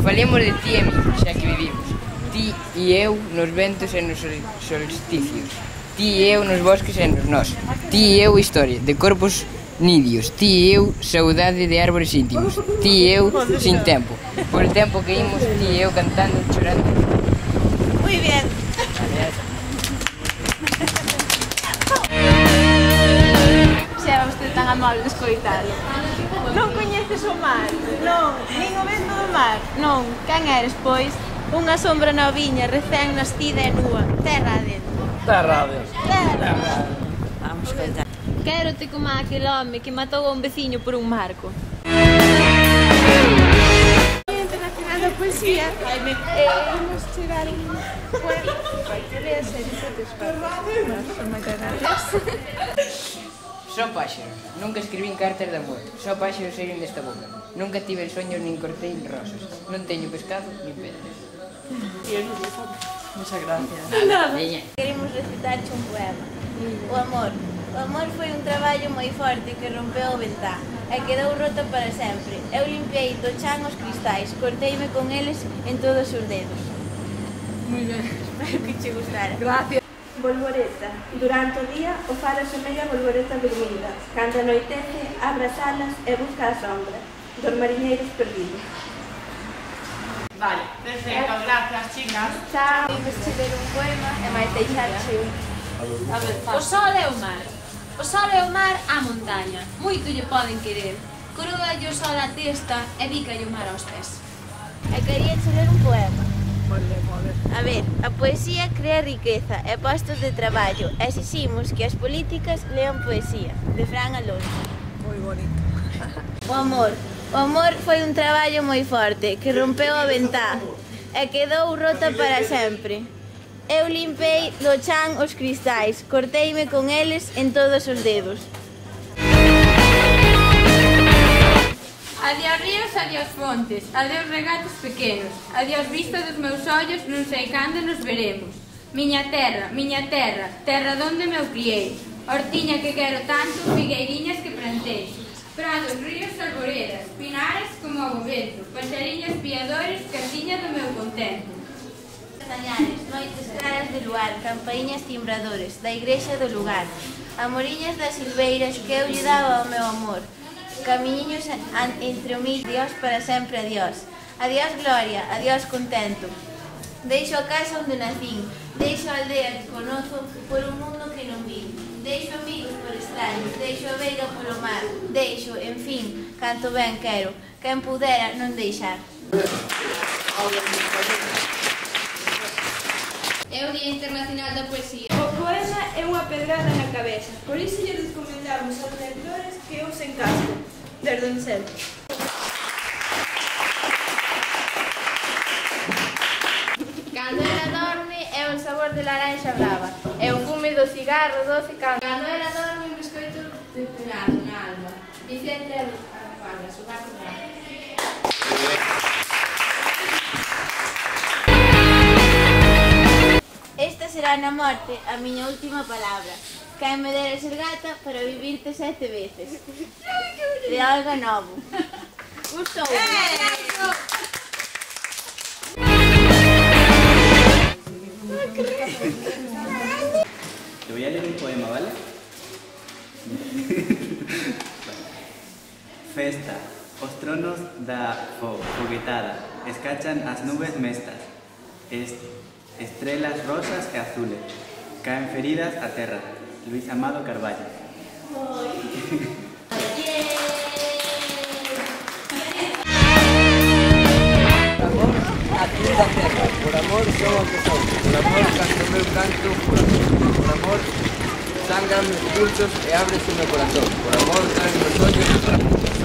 Falemos de ti e mí, xa que vivimos. Ti e eu nos ventos e nos solsticios. Ti e eu nos bosques e nos nós. Ti e eu historia, de corpos nidios. Ti e eu saudade de árbores íntimos. Ti e eu sin tempo. Por el tempo que imos, ti e eu cantando, chorando. Muy bien. Xa vostede tan amable de escoitalo. Non coñeces o mar? Non, nin o vento do mar? Non, quen eres, pois? Unha sombra noviña, recén nacida e nua, terra adentro. Terra adentro. Vamos contar. Quérote como aquel home que matou a un veciño por un marco. Internacional da Poesía. Imos chegar un poema que leas e disfrutes moitas gracias. Só páxaros, nunca escribín cartas de amor. Só páxaros saíron desta boca. Nunca tive sueños nin cortei rosas. Non teño pescado nin pedras. Muchas gracias. Veña. Queremos recitarche un poema. O amor. O amor foi un traballo moi forte que rompeu o ventá e quedou roto para sempre. Eu limpiei do chan os cristais, corteime con eles en todos os dedos. Moi ben. Espero que che gustara. Gracias. Bolboreta. Durante o día, o faro semella bolboreta dormida. Cando anoitece, abre as alas e busca a sombra dos mariñeiros perdidos. Vale, perfecto, gracias, chicas. Chao. Imos che ler un poema e máis deixarche un. A ver, o sol é o mar. O sol é o mar á montaña. Moito lle poden querer. Coroalle o sol a testa e bicalle o mar aos pés. E quería che ler un poema. A ver, a poesía crea riqueza e postos de traballo. Exiximos que as políticas lean poesía. De Fran Alonso. Moi bonito. O amor. O amor foi un traballo moi forte que rompeu a ventá e quedou rota para sempre. Eu limpei do chan os cristais, corteime con eles en todos os dedos. Adiós ríos, adiós fontes, adiós regatos pequenos, adiós vista dos meus ollos, non sei cando nos veremos. Miña terra, terra donde me criei, hortiña que quero tanto, figueiriñas que plantei, prados, ríos, arboredas, pinares como o vento, paxariños piadores, casiña do meu contento. Castañares, noites claras de luar, campaíñas timbradores, da igrexa do lugar, amoriñas das silveiras que eu lle daba ao meu amor, camiñiños entre o mil, adiós para sempre, adiós. Adiós gloria, adiós contento. Deixo a casa onde nacín, deixo a aldea que conozo por un mundo que non vi. Deixo amigos por extraños, deixo a veiga polo mar, deixo, en fin, canto ben quero, quen pudera non deixar. É o Día Internacional da Poesía. O poema é unha pedrada na cabeza, por iso lle recomendamos aos lectores que usen casco, desde o sempre. Cando ela dorme é o sabor de laranxa brava, é o fume do cigarro doce cando ela dorme un biscoito de pelado na alma. Vicente Alfagas, o gato branco. Esta será na morte a miña última palabra. Quen me dera ser gata para vivirte 7 veces. De algo novo. Gustou? Te voy a leer un poema, ¿vale? Festa, os tronos da foguetada, escachan as nubes mestas, estrelas rosas e azules, caen feridas a terra. Luis Amado Carballo. Por amor sou o que sou, por amor canto meu canto, por amor sangran meus pulsos e ábrese meu corazón, por amor traen meus ollos.